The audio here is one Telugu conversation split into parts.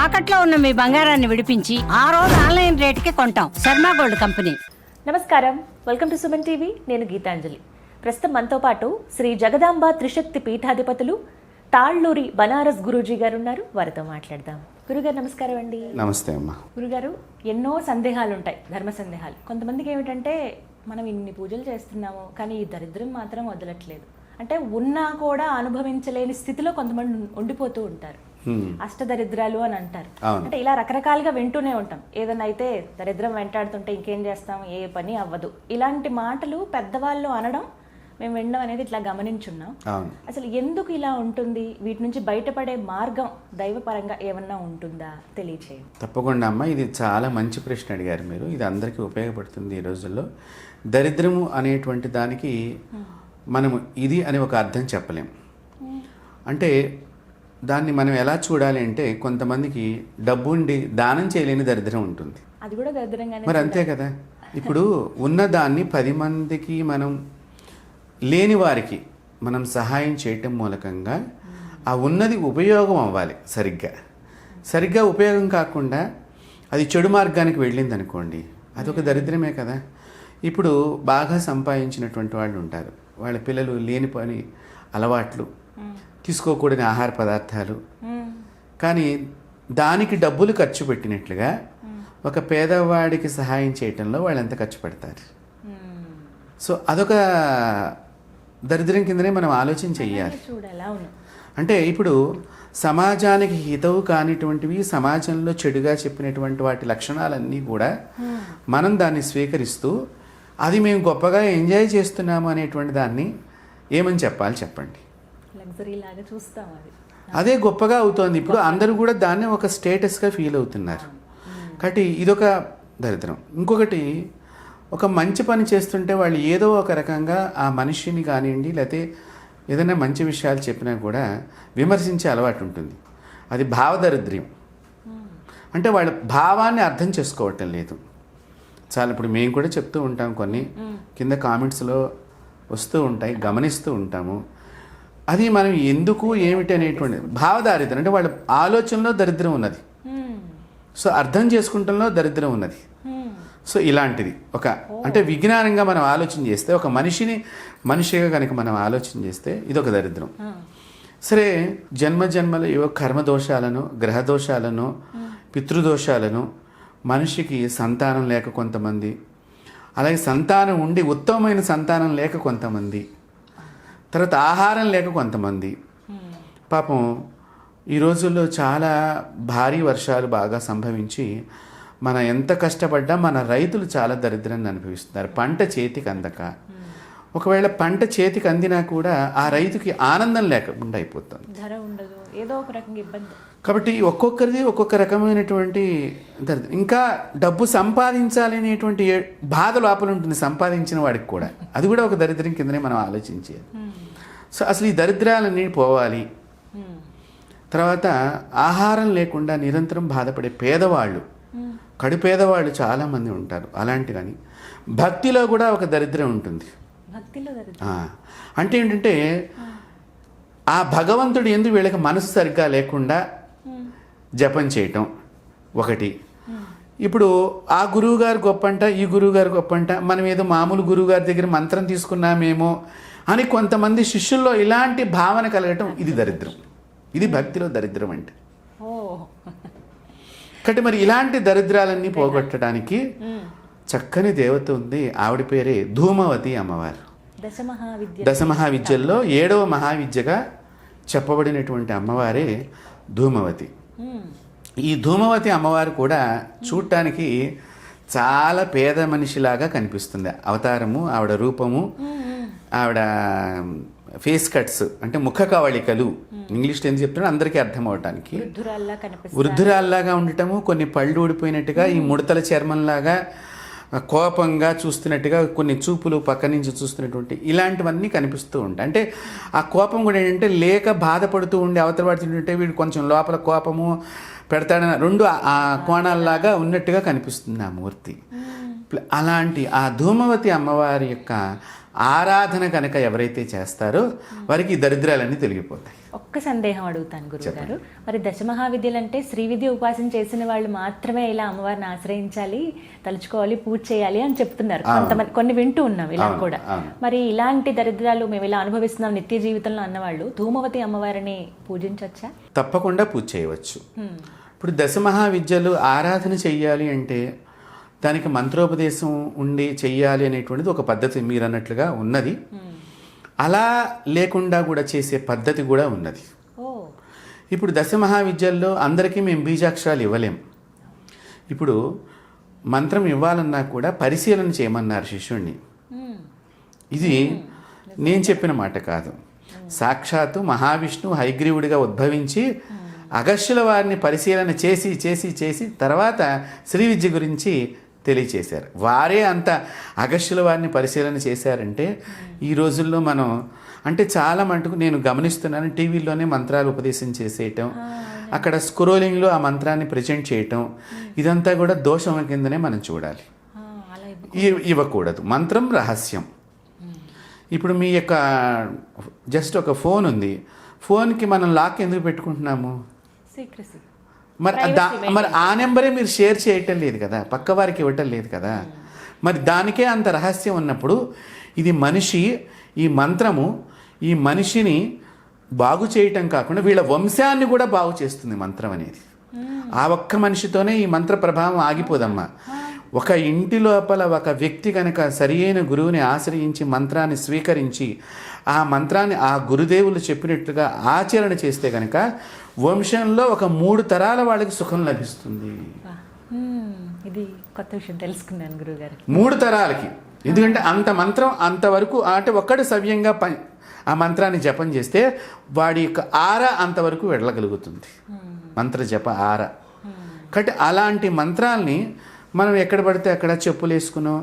తాకట్లో ఉన్న మీ బంగారాన్ని విడిపించి ఆ రోజు ఆన్లైన్ రేటుకి కొంటాం. Sharma gold company. నమస్కారం, వెల్కమ్ టు సుమన్ టీవీ. నేను గీతాంజలి. ప్రస్తుతం మనతో పాటు శ్రీ జగదాంబ త్రిశక్తి పీఠాధిపతులు తాళ్ళూరి బనారస్ గురూజీ గారు ఉన్నారు. వారితో మాట్లాడదాం. గురుగారు నమస్కారం అండి. నమస్తే అమ్మా. గురుగారు, ఎన్నో సందేహాలు ఉంటాయి, ధర్మ సందేహాలు. కొంతమందికి ఏమిటంటే మనం ఇన్ని పూజలు చేస్తున్నాము కానీ ఈ దరిద్రం మాత్రం వదలట్లేదు, అంటే ఉన్నా కూడా అనుభవించలేని స్థితిలో కొంతమంది ఉండిపోతూ ఉంటారు. అష్టదరిద్రాలు అని అంటారు. అంటే ఇలా రకరకాలుగా వింటూనే ఉంటాం. ఏదైనా అయితే దరిద్రం వెంటాడుతుంటే ఇంకేం చేస్తాం, ఏ పని అవ్వదు, ఇలాంటి మాటలు పెద్దవాళ్ళు అనడం మేము వినడం అనేది ఇట్లా గమనించున్నాం. అసలు ఎందుకు ఇలా ఉంటుంది? వీటి నుంచి బయటపడే మార్గం దైవపరంగా ఏమన్నా ఉంటుందా తెలియచేయండి. తప్పకుండా అమ్మ, ఇది చాలా మంచి ప్రశ్న అడిగారు మీరు. ఇది అందరికీ ఉపయోగపడుతుంది. ఈ రోజుల్లో దరిద్రము అనేటువంటి దానికి మనము ఇది అని ఒక అర్థం చెప్పలేం. అంటే దాన్ని మనం ఎలా చూడాలి అంటే, కొంతమందికి డబ్బు ఉండి దానం చేయలేని దరిద్రం ఉంటుంది. అది కూడా దరిద్రంగానే మరి అంతే కదా. ఇప్పుడు ఉన్నదాన్ని 10 మందికి మనం లేని వారికి మనం సహాయం చేయటం మూలకంగా ఆ ఉన్నది ఉపయోగం అవ్వాలి. సరిగ్గా ఉపయోగం కాకుండా అది చెడు మార్గానికి వెళ్ళింది అనుకోండి, అదొక దరిద్రమే కదా. ఇప్పుడు బాగా సంపాదించినటువంటి వాళ్ళు ఉంటారు, వాళ్ళ పిల్లలు లేని పని అలవాట్లు, తీసుకోకూడని ఆహార పదార్థాలు, కానీ దానికి డబ్బులు ఖర్చు పెట్టినట్లుగా ఒక పేదవాడికి సహాయం చేయటంలో వాళ్ళు ఎంత ఖర్చు పెడతారు. సో అదొక దరిద్రం కిందనే మనం ఆలోచన చెయ్యాలి. అంటే ఇప్పుడు సమాజానికి హితవు కానిటువంటివి, సమాజంలో చెడుగా చెప్పినటువంటి వాటి లక్షణాలన్నీ కూడా మనం దాన్ని స్వీకరిస్తూ అది మేము గొప్పగా ఎంజాయ్ చేస్తున్నాము అనేటువంటి దాన్ని ఏమని చెప్పాలి చెప్పండి. అదే గొప్పగా అవుతోంది. ఇప్పుడు అందరూ కూడా దాన్ని ఒక స్టేటస్గా ఫీల్ అవుతున్నారు. కాబట్టి ఇదొక దరిద్రం. ఇంకొకటి, ఒక మంచి పని చేస్తుంటే వాళ్ళు ఏదో ఒక రకంగా ఆ మనిషిని కానివ్వండి, లేకపోతే ఏదైనా మంచి విషయాలు చెప్పినా కూడా విమర్శించే అలవాటు ఉంటుంది. అది భావదరిద్ర్యం. అంటే వాళ్ళ భావాన్ని అర్థం చేసుకోవటం లేదు. చాలా ఇప్పుడు మేము కూడా చెప్తూ ఉంటాం, కొన్ని కింద కామెంట్స్లో వస్తూ ఉంటాయి, గమనిస్తూ ఉంటాము. అది మనం ఎందుకు ఏమిటి అనేటువంటి భావదారిద్రం, అంటే వాళ్ళ ఆలోచనలో దరిద్రం ఉన్నది, సో అర్థం చేసుకుంటంలో దరిద్రం ఉన్నది. సో ఇలాంటిది ఒక, అంటే విజ్ఞానంగా మనం ఆలోచన చేస్తే, ఒక మనిషిగా కనుక మనం ఆలోచన చేస్తే ఇదొక దరిద్రం. సరే, జన్మల ఏవో కర్మదోషాలను, గ్రహదోషాలను, పితృదోషాలను, మనిషికి సంతానం లేక కొంతమంది, అలాగే సంతానం ఉండి ఉత్తమమైన సంతానం లేక కొంతమంది, తర్వాత ఆహారం లేక కొంతమంది. పాపం ఈ రోజుల్లో చాలా భారీ వర్షాలు బాగా సంభవించి మన ఎంత కష్టపడ్డా మన రైతులు చాలా దరిద్రాన్ని అనుభవిస్తున్నారు. పంట చేతికి అందక, ఒకవేళ పంట చేతికి అందినా కూడా ఆ రైతుకి ఆనందం లేకుండా అయిపోతుంది, ధర ఉండదు, ఏదో ఒక రకంగా ఇబ్బంది. కాబట్టి ఒక్కొక్కరిది ఒక్కొక్క రకమైనటువంటి దరిద్రం. ఇంకా డబ్బు సంపాదించాలి అనేటువంటి బాధ లోపల ఉంటుంది సంపాదించిన వాడికి కూడా. అది కూడా ఒక దరిద్రం కిందనే మనం ఆలోచించేది. సో అసలు ఈ దరిద్రాలన్నీ పోవాలి. తర్వాత ఆహారం లేకుండా నిరంతరం బాధపడే పేదవాళ్ళు, కడు పేదవాళ్ళు చాలామంది ఉంటారు. అలాంటి కానీ భక్తిలో కూడా ఒక దరిద్రం ఉంటుంది. అంటే ఏంటంటే, ఆ భగవంతుడు ఎందుకు వీళ్ళకి మనసు సరిగ్గా లేకుండా జపం చేయటం ఒకటి. ఇప్పుడు ఆ గురువుగారు గొప్పంట, ఈ గురువుగారు గొప్పంట, మనం ఏదో మామూలు గురువుగారి దగ్గర మంత్రం తీసుకున్నామేమో అని కొంతమంది శిష్యుల్లో ఇలాంటి భావన కలగటం, ఇది దరిద్రం. ఇది భక్తిలో దరిద్రం అంటే. కాబట్టి మరి ఇలాంటి దరిద్రాలన్నీ పోగొట్టడానికి చక్కని దేవత ఉంది. ఆవిడ పేరే ధూమవతి అమ్మవారు. దశమహావిద్యల్లో 7వ మహావిద్యగా చెప్పబడినటువంటి అమ్మవారే ధూమవతి. ఈ ధూమవతి అమ్మవారు కూడా చూడటానికి చాలా పేద మనిషిలాగా కనిపిస్తుంది. అవతారము, ఆవిడ రూపము, ఆవిడ ఫేస్ కట్స్, అంటే ముఖ కవళికలు, ఇంగ్లీష్లో ఏం చెప్తున్నా అందరికీ అర్థం అవటానికి, వృద్ధురాల్లాగా ఉండటము, కొన్ని పళ్ళు ఊడిపోయినట్టుగా, ఈ ముడతల చర్మంలాగా కోపంగా చూస్తున్నట్టుగా, కొన్ని చూపులు పక్క నుంచి చూస్తున్నటువంటి ఇలాంటివన్నీ కనిపిస్తూ ఉంటాయి. అంటే ఆ కోపం కూడా ఏంటంటే లేక బాధపడుతూ ఉండి అవతల పడుతుంటే వీడు కొంచెం లోపల కోపము పెడతాడని రెండు ఆ కోణాల్లాగా ఉన్నట్టుగా కనిపిస్తుంది ఆ మూర్తి. అలాంటి ఆ ధూమవతి అమ్మవారి యొక్క ఆరాధన కనుక ఎవరైతే చేస్తారో వారికి ఈ దరిద్రాలన్నీ తొలగిపోతాయి. ఒక్క సందేహం అడుగుతాను గురువుగారు. మరి దశమహావిద్యలు అంటే శ్రీ విద్య ఉపాసన చేసిన వాళ్ళు మాత్రమే ఇలా అమ్మవారిని ఆశ్రయించాలి, తలుచుకోవాలి, పూజ చేయాలి అని చెప్తున్నారు. కొంతమంది కొన్ని వింటూ ఉన్నాం ఇలా కూడా. మరి ఇలాంటి దరిద్రాలు మేము ఇలా అనుభవిస్తున్నాం నిత్య జీవితంలో అన్నవాళ్ళు ధూమవతి అమ్మవారిని పూజించవచ్చా? తప్పకుండా పూజ చేయవచ్చు. ఇప్పుడు దశమహావిద్యలు ఆరాధన చెయ్యాలి అంటే దానికి మంత్రోపదేశం ఉండి చెయ్యాలి అనేటువంటిది ఒక పద్ధతి మీరు అన్నట్లుగా ఉన్నది. అలా లేకుండా కూడా చేసే పద్ధతి కూడా ఉన్నది. ఇప్పుడు దశమహావిద్యల్లో అందరికీ మేము బీజాక్షరాలు ఇవ్వలేం. ఇప్పుడు మంత్రం ఇవ్వాలన్నా కూడా పరిశీలన చేయమన్నారు శిష్యుణ్ణి. ఇది నేను చెప్పిన మాట కాదు. సాక్షాత్తు మహావిష్ణువు హయగ్రీవుడిగా ఉద్భవించి అగస్త్యుల వారిని పరిశీలన చేసి చేసి చేసి తర్వాత శ్రీ విద్య గురించి తెలియచేశారు. వారే అంత అగస్త్యుల వారిని పరిశీలన చేశారంటే ఈ రోజుల్లో మనం అంటే చాలా మటుకు నేను గమనిస్తున్నాను, టీవీలోనే మంత్రాలు ఉపదేశం చేసేయటం, అక్కడ స్క్రోలింగ్లో ఆ మంత్రాన్ని ప్రజెంట్ చేయటం, ఇదంతా కూడా దోషం కిందనే మనం చూడాలి. ఇవ్వకూడదు. మంత్రం రహస్యం. ఇప్పుడు మీ యొక్క జస్ట్ ఒక ఫోన్ ఉంది, ఫోన్కి మనం లాక్ ఎందుకు పెట్టుకుంటున్నాము? మరి ఆ నెంబరే మీరు షేర్ చేయటం లేదు కదా, పక్క వారికి ఇవ్వటం లేదు కదా. మరి దానికే అంత రహస్యం ఉన్నప్పుడు ఇది మనిషి, ఈ మంత్రము ఈ మనిషిని బాగు చేయటం కాకుండా వీళ్ళ వంశాన్ని కూడా బాగు చేస్తుంది మంత్రం అనేది. ఆ ఒక్క మనిషితోనే ఈ మంత్ర ప్రభావం ఆగిపోదమ్మా. ఒక ఇంటి లోపల ఒక వ్యక్తి కనుక సరియైన గురువుని ఆశ్రయించి మంత్రాన్ని స్వీకరించి ఆ మంత్రాన్ని ఆ గురుదేవులు చెప్పినట్లుగా ఆచరణ చేస్తే కనుక వంశంలో ఒక 3 తరాల వాళ్ళకి సుఖం లభిస్తుంది. ఇది కొత్త విషయం తెలుసుకున్నాను గురువుగారు. 3 తరాలకి. ఎందుకంటే అంత మంత్రం అంతవరకు అంటే ఒక్కడు సవ్యంగా ఆ మంత్రాన్ని జపం చేస్తే వాడి యొక్క ఆర అంతవరకు వెళ్ళగలుగుతుంది. మంత్ర జప ఆర. కాబట్టి అలాంటి మంత్రాల్ని మనం ఎక్కడ పడితే అక్కడ చెప్పులు వేసుకునో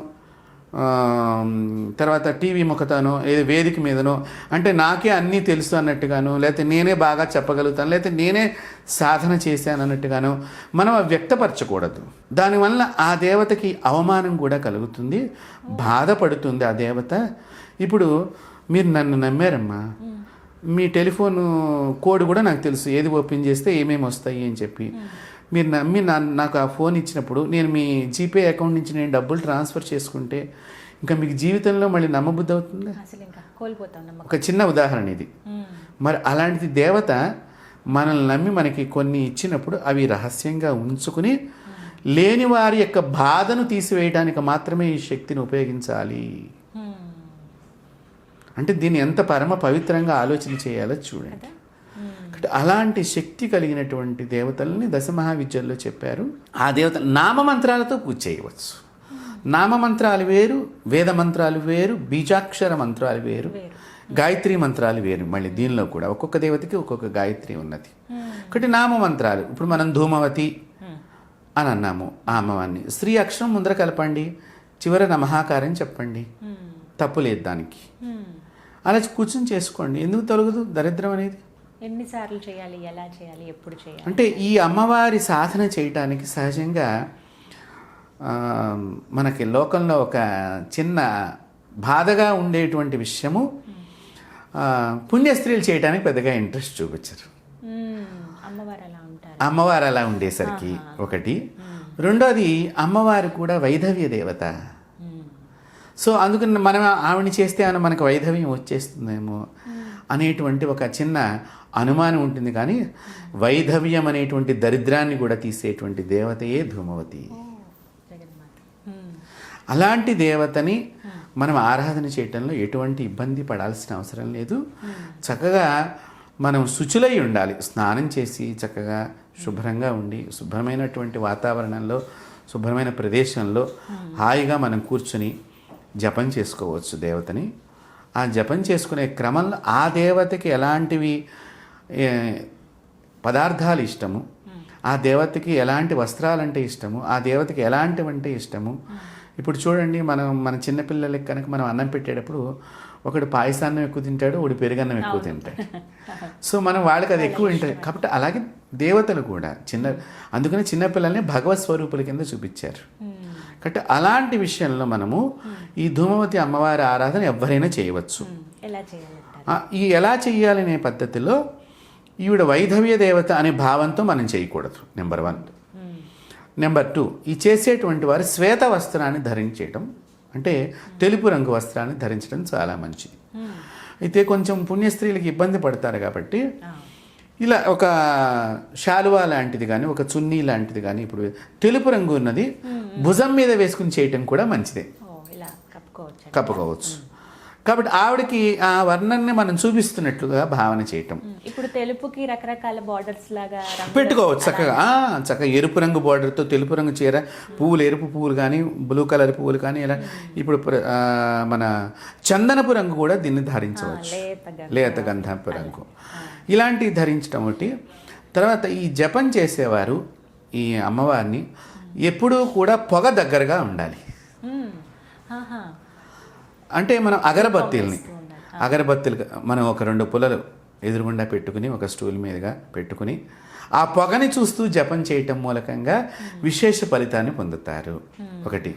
తర్వాత టీవీ ముఖతానో ఏదో వేదిక మీదనో అంటే నాకే అన్నీ తెలుసు అన్నట్టుగాను, లేకపోతే నేనే బాగా చెప్పగలుగుతాను, లేకపోతే నేనే సాధన చేశాను అన్నట్టుగాను మనం వ్యక్తపరచకూడదు. దానివల్ల ఆ దేవతకి అవమానం కూడా కలుగుతుంది, బాధపడుతుంది ఆ దేవత. ఇప్పుడు మీరు నన్ను నమ్మారమ్మా, మీ టెలిఫోన్ కోడ్ కూడా నాకు తెలుసు, ఏది ఓపెన్ చేస్తే ఏమేమి వస్తాయి అని చెప్పి మీరు నమ్మి నాకు ఆ ఫోన్ ఇచ్చినప్పుడు నేను మీ జీపే అకౌంట్ నుంచి నేను డబ్బులు ట్రాన్స్ఫర్ చేసుకుంటే ఇంకా మీకు జీవితంలో మళ్ళీ నమ్మబుద్ధి అవుతుంది? ఒక చిన్న ఉదాహరణ ఇది. మరి అలాంటి దేవత మనల్ని నమ్మి మనకి కొన్ని ఇచ్చినప్పుడు అవి రహస్యంగా ఉంచుకుని లేని వారి యొక్క బాధను తీసివేయడానికి మాత్రమే ఈ శక్తిని ఉపయోగించాలి. అంటే దీన్ని ఎంత పరమ పవిత్రంగా ఆలోచన చేయాలో చూడండి. అలాంటి శక్తి కలిగినటువంటి దేవతల్ని దశమహావిద్యల్లో చెప్పారు. ఆ దేవత నామమంత్రాలతో పూజ చేయవచ్చు. నామమంత్రాలు వేరు, వేద మంత్రాలు వేరు, బీజాక్షర మంత్రాలు వేరు, గాయత్రి మంత్రాలు వేరు. మళ్ళీ దీనిలో కూడా ఒక్కొక్క దేవతకి ఒక్కొక్క గాయత్రి ఉన్నది. ఒకటి నామమంత్రాలు. ఇప్పుడు మనం ధూమవతి అని అన్నాము, ఆ అమ్మవారిని శ్రీ అక్షరం ముందర కలపండి, చివర నమహాకారం చెప్పండి, తప్పు లేదు దానికి. అలా కూర్చొని చేసుకోండి. ఎందుకు తొలగదు దరిద్రం అనేది? ఎన్నిసార్లు చేయాలి, ఎలా చేయాలి, ఎప్పుడు చేయాలి? అంటే ఈ అమ్మవారి సాధన చేయటానికి సహజంగా మనకి లోకంలో ఒక చిన్న బాధగా ఉండేటువంటి విషయము, పుణ్యస్త్రీలు చేయడానికి పెద్దగా ఇంట్రెస్ట్ చూపించరు. అమ్మవారు అలా ఉండేసరికి ఒకటి. రెండోది అమ్మవారు కూడా వైధవ్య దేవత. సో అందుకని మనం ఆవిడని చేస్తే ఆమె మనకు వైధవ్యం వచ్చేస్తుందేమో అనేటువంటి ఒక చిన్న అనుమానం ఉంటుంది. కానీ వైధవ్యం అనేటువంటి దరిద్రాన్ని కూడా తీసేటువంటి దేవతయే ధూమవతి. అలాంటి దేవతని మనం ఆరాధన చేయటంలో ఎటువంటి ఇబ్బంది పడాల్సిన అవసరం లేదు. చక్కగా మనం శుచులై ఉండాలి. స్నానం చేసి చక్కగా శుభ్రంగా ఉండి శుభ్రమైనటువంటి వాతావరణంలో శుభ్రమైన ప్రదేశంలో హాయిగా మనం కూర్చుని జపం చేసుకోవచ్చు దేవతని. ఆ జపం చేసుకునే క్రమంలో ఆ దేవతకి ఎలాంటివి పదార్థాలు ఇష్టము, ఆ దేవతకి ఎలాంటి వస్త్రాలంటే ఇష్టము, ఆ దేవతకి ఎలాంటివంటే ఇష్టము. ఇప్పుడు చూడండి, మన చిన్నపిల్లలకి కనుక మనం అన్నం పెట్టేటప్పుడు ఒకడు పాయసాన్నం ఎక్కువ తింటాడు, ఒకడు పెరుగన్నం ఎక్కువ తింటాడు. సో మనం వాళ్ళకి అది ఎక్కువ ఉంటుంది. కాబట్టి అలాగే దేవతలు కూడా అందుకని చిన్నపిల్లల్ని భగవత్ స్వరూపుల కింద చూపించారు. కాబట్టి అలాంటి విషయంలో మనము ఈ ధూమవతి అమ్మవారి ఆరాధన ఎవరైనా చేయవచ్చు. ఎలా చేయాలంటారు? ఈ ఎలా చేయాలనే పద్ధతిలో ఈవిడ వైధవ్య దేవత అనే భావంతో మనం చేయకూడదు. నెంబర్ 1. నెంబర్ 2, ఈ చేసేటువంటి వారు శ్వేత వస్త్రాన్ని ధరించడం, అంటే తెలుపు రంగు వస్త్రాన్ని ధరించడం చాలా మంచిది. అయితే కొంచెం పుణ్యస్త్రీలకు ఇబ్బంది పడతారు కాబట్టి ఇలా ఒక శాలువా లాంటిది కానీ ఒక చున్నీ లాంటిది కానీ ఇప్పుడు తెలుపు రంగు ఉన్నది భుజం మీద వేసుకుని చేయటం కూడా మంచిదే, ఇలా కప్పుకోవచ్చు. కాబట్టి ఆవిడకి ఆ వర్ణాన్ని మనం చూపిస్తున్నట్లుగా భావన చేయటం. ఇప్పుడు తెలుపుకి రకరకాల బార్డర్స్ లాగా పెట్టుకోవచ్చు చక్కగా. చక్కగా ఎరుపు రంగు బార్డర్తో తెలుపు రంగు చీర, పువ్వులు ఎరుపు పువ్వులు కానీ బ్లూ కలర్ పువ్వులు కానీ ఇలా ఇప్పుడు మన చందనపు రంగు కూడా దీన్ని ధరించవచ్చు, లేత గంధపు రంగు ఇలాంటివి ధరించడం ఒకటి. తర్వాత ఈ జపం చేసేవారు ఈ అమ్మవారిని ఎప్పుడూ కూడా పొగ దగ్గరగా ఉండాలి. అంటే మనం అగరబత్తీలు మనం ఒక 2 పుల్లలు ఎదురుగుండా పెట్టుకుని ఒక స్టూల్ మీదుగా పెట్టుకుని ఆ పొగని చూస్తూ జపం చేయటం మూలకంగా విశేష ఫలితాన్ని పొందుతారు. ఒకటి.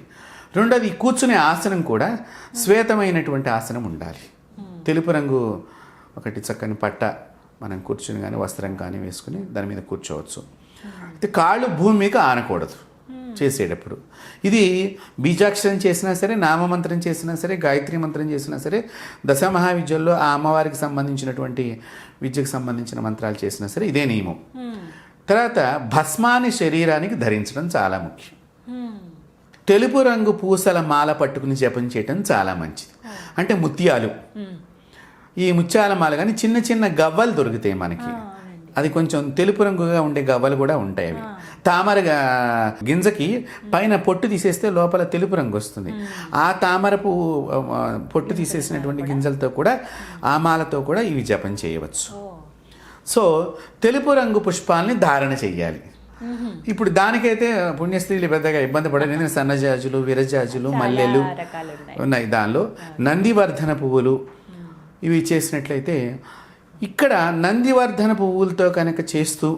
రెండోది కూర్చునే ఆసనం కూడా శ్వేతమైనటువంటి ఆసనం ఉండాలి. తెలుపు రంగు ఒకటి చక్కని పట్ట మనం కూర్చుని కానీ వస్త్రం కానీ వేసుకుని దాని మీద కూర్చోవచ్చు. అయితే కాళ్ళు భూమి మీద ఆనకూడదు చేసేటప్పుడు. ఇది బీజాక్షరం చేసినా సరే, నామమంత్రం చేసినా సరే, గాయత్రి మంత్రం చేసినా సరే, దశమహావిద్యల్లో ఆ అమ్మవారికి సంబంధించినటువంటి విద్యకు సంబంధించిన మంత్రాలు చేసినా సరే ఇదే నియమం. తర్వాత భస్మాన్ని శరీరానికి ధరించడం చాలా ముఖ్యం. తెలుపు రంగు పూసల మాల పట్టుకుని జపం చేయటం చాలా మంచిది. అంటే ముత్యాలు, ఈ ముత్యాల మాల కానీ చిన్న చిన్న గవ్వలు దొరుకుతాయి మనకి, అది కొంచెం తెలుపు రంగుగా ఉండే గవ్వలు కూడా ఉంటాయి. అవి తామర గింజకి పైన పొట్టు తీసేస్తే లోపల తెలుపు రంగు వస్తుంది. ఆ తామర పొట్టు తీసేసినటువంటి గింజలతో కూడా ఆ మాలతో కూడా ఇవి జపం చేయవచ్చు. సో తెలుపు రంగు పుష్పాలని ధారణ చెయ్యాలి. ఇప్పుడు దానికైతే పుణ్యస్త్రీలు పెద్దగా ఇబ్బంది పడలేదు, ఎందుకంటే సన్నజాజులు, విరజాజులు, మల్లెలు ఉన్నాయి. దానిలో నందివర్ధన పువ్వులు ఇవి చేసినట్లయితే ఇక్కడ నందివర్ధన పువ్వులతో కనుక చేస్తూ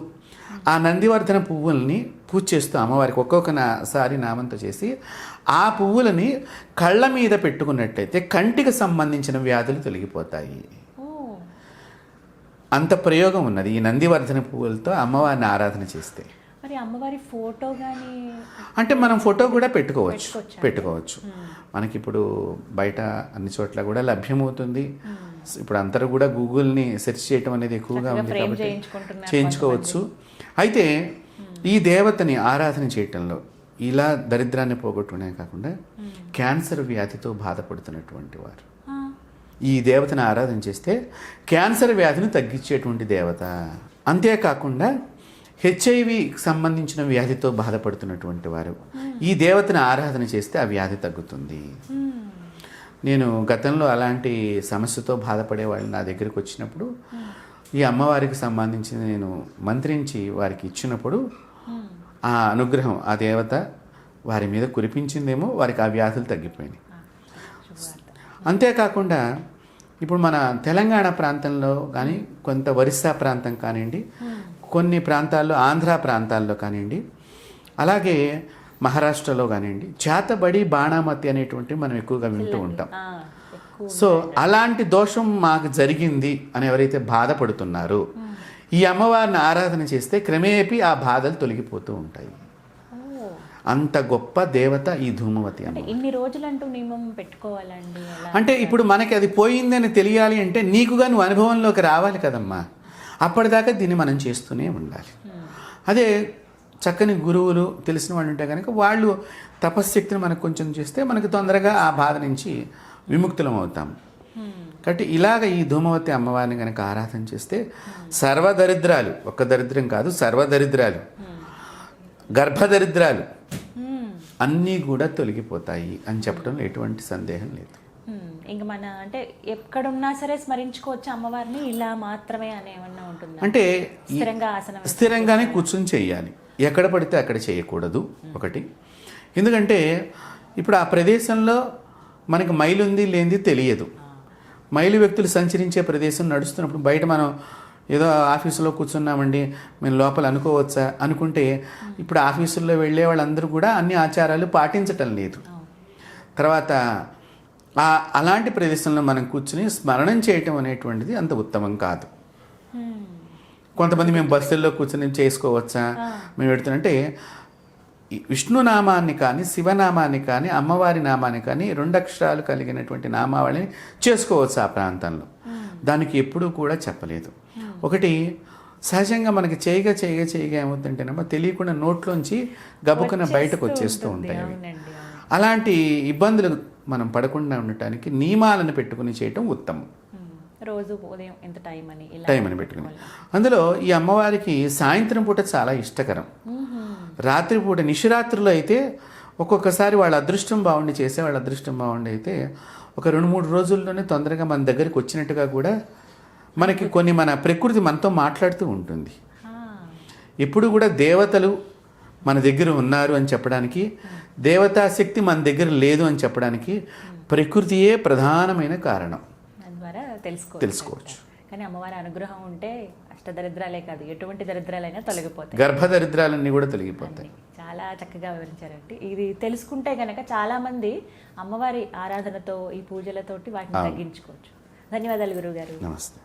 ఆ నందివర్ధన పువ్వుల్ని పూజ చేస్తూ అమ్మవారికి ఒక్కొక్కసారి నామంతో చేసి ఆ పువ్వులని కళ్ళ మీద పెట్టుకున్నట్టయితే కంటికి సంబంధించిన వ్యాధులు తొలగిపోతాయి. అంత ప్రయోగం ఉన్నది ఈ నందివర్ధన పువ్వులతో అమ్మవారిని ఆరాధన చేస్తే. మరి అమ్మవారి ఫోటో కానీ అంటే మనం ఫోటో కూడా పెట్టుకోవచ్చు. మనకి ఇప్పుడు బయట అన్ని చోట్ల కూడా లభ్యమవుతుంది. ఇప్పుడు అందరూ కూడా గూగుల్ని సెర్చ్ చేయటం అనేది ఎక్కువగా ఉంది కాబట్టి చేయించుకోవచ్చు. అయితే ఈ దేవతని ఆరాధన చేయటంలో ఇలా దరిద్రాన్ని పోగొట్టుకునే కాకుండా క్యాన్సర్ వ్యాధితో బాధపడుతున్నటువంటి వారు ఈ దేవతని ఆరాధన చేస్తే క్యాన్సర్ వ్యాధిని తగ్గించేటువంటి దేవత. అంతేకాకుండా HIV సంబంధించిన వ్యాధితో బాధపడుతున్నటువంటి వారు ఈ దేవతని ఆరాధన చేస్తే ఆ వ్యాధి తగ్గుతుంది. నేను గతంలో అలాంటి సమస్యతో బాధపడే వాళ్ళు నా దగ్గరికి వచ్చినప్పుడు ఈ అమ్మవారికి సంబంధించి నేను మంత్రించి వారికి ఇచ్చినప్పుడు ఆ అనుగ్రహం ఆ దేవత వారి మీద కురిపించిందేమో, వారికి ఆ వ్యాధులు తగ్గిపోయినాయి. అంతేకాకుండా ఇప్పుడు మన తెలంగాణ ప్రాంతంలో కానీ, కొంత ఒరిస్సా ప్రాంతం కానివ్వండి, కొన్ని ప్రాంతాల్లో ఆంధ్ర ప్రాంతాల్లో కానివ్వండి, అలాగే మహారాష్ట్రలో కానివ్వండి, చేతబడి బాణామతి అనేటువంటి మనం ఎక్కువగా వింటూ ఉంటాం. సో అలాంటి దోషం మాకు జరిగింది అని ఎవరైతే బాధపడుతున్నారో ఈ అమ్మవారిని ఆరాధన చేస్తే క్రమేపీ ఆ బాధలు తొలగిపోతూ ఉంటాయి. అంత గొప్ప దేవత ఈ ధూమవతి అమ్మ. ఇన్ని రోజులంటూ నియమం పెట్టుకోవాలండి అంటే ఇప్పుడు మనకి అది పోయిందని తెలియాలి అంటే నీకుగా నువ్వు అనుభవంలోకి రావాలి కదమ్మా. అప్పటిదాకా దీన్ని మనం చేస్తూనే ఉండాలి. అదే చక్కని గురువులు తెలిసిన వాళ్ళు ఉంటే కనుక వాళ్ళు తపశ్శక్తిని మనకు కొంచెం చేస్తే మనకు తొందరగా ఆ బాధ నుంచి విముక్తులం అవుతాం. కాబట్టి ఇలాగ ఈ ధూమవతి అమ్మవారిని కనుక ఆరాధన చేస్తే సర్వదరిద్రాలు, ఒక్క దరిద్రం కాదు, సర్వదరిద్రాలు, గర్భదరిద్రాలు అన్నీ కూడా తొలగిపోతాయి అని చెప్పడంలో ఎటువంటి సందేహం లేదు. ఇంకా మన అంటే ఎక్కడున్నా సరే స్మరించుకోవచ్చు అమ్మవారిని, ఇలా మాత్రమే అనేమన్నా ఉంటుంది అంటే ఆసనం స్థిరంగానే కూర్చొని చేయాలి, ఎక్కడ పడితే అక్కడ చేయకూడదు ఒకటి. ఎందుకంటే ఇప్పుడు ఆ ప్రదేశంలో మనకి మైలు ఉంది లేనిది తెలియదు. మైలు వ్యక్తులు సంచరించే ప్రదేశం నడుస్తున్నప్పుడు బయట మనం ఏదో ఆఫీసులో కూర్చున్నామండి మేము లోపల అనుకోవచ్చా అనుకుంటే ఇప్పుడు ఆఫీసుల్లో వెళ్ళే వాళ్ళందరూ కూడా అన్ని ఆచారాలు పాటించటం లేదు. తర్వాత అలాంటి ప్రదేశంలో మనం కూర్చుని స్మరణం చేయటం అనేటువంటిది అంత ఉత్తమం కాదు. కొంతమంది మేము బస్సుల్లో కూర్చొని చేసుకోవచ్చా మేము పెడుతుంటే విష్ణునామాన్ని కానీ శివనామాన్ని కానీ అమ్మవారి నామాన్ని కానీ 2 అక్షరాలు కలిగినటువంటి నామావళిని చేసుకోవచ్చు ఆ ప్రాంతంలో. దానికి ఎప్పుడూ కూడా చెప్పలేదు. ఒకటి సహజంగా మనకి చేయగా ఏమవుతుంటేనేమో తెలియకుండా నోట్లోంచి గబుక్కున బయటకు వచ్చేస్తూ ఉంటాయి అవి. అలాంటి ఇబ్బందులు మనం పడకుండా ఉండటానికి నియమాలను పెట్టుకుని చేయటం ఉత్తమం. రోజు ఉదయం ఎంత టైం అని పెట్టుకుని అందులో ఈ అమ్మవారికి సాయంత్రం పూట చాలా ఇష్టకరం. రాత్రిపూట నిశిరాత్రులు అయితే ఒక్కొక్కసారి వాళ్ళ అదృష్టం బాగుండి చేసే వాళ్ళ అదృష్టం బాగుండి అయితే ఒక 2-3 రోజుల్లోనే తొందరగా మన దగ్గరికి వచ్చినట్టుగా కూడా మనకి కొన్ని మన ప్రకృతి మనతో మాట్లాడుతూ ఉంటుంది. ఎప్పుడు కూడా దేవతలు మన దగ్గర ఉన్నారు అని చెప్పడానికి, దేవతా శక్తి మన దగ్గర లేదు అని చెప్పడానికి ప్రకృతియే ప్రధానమైన కారణం. ద్వారా తెలుసుకోవచ్చు. కానీ అమ్మవారి అనుగ్రహం ఉంటే అష్టదరిద్రాలే కాదు ఎటువంటి దరిద్రాలైనా తొలగిపోతాయి. గర్భదరిద్రాలన్నీ కూడా తొలగిపోతాయి. చాలా చక్కగా వివరించారండి. ఇది తెలుసుకుంటే కనుక చాలా మంది అమ్మవారి ఆరాధనతో ఈ పూజలతోటి వాటిని తగ్గించుకోవచ్చు. ధన్యవాదాలు గురువు గారు. నమస్తే.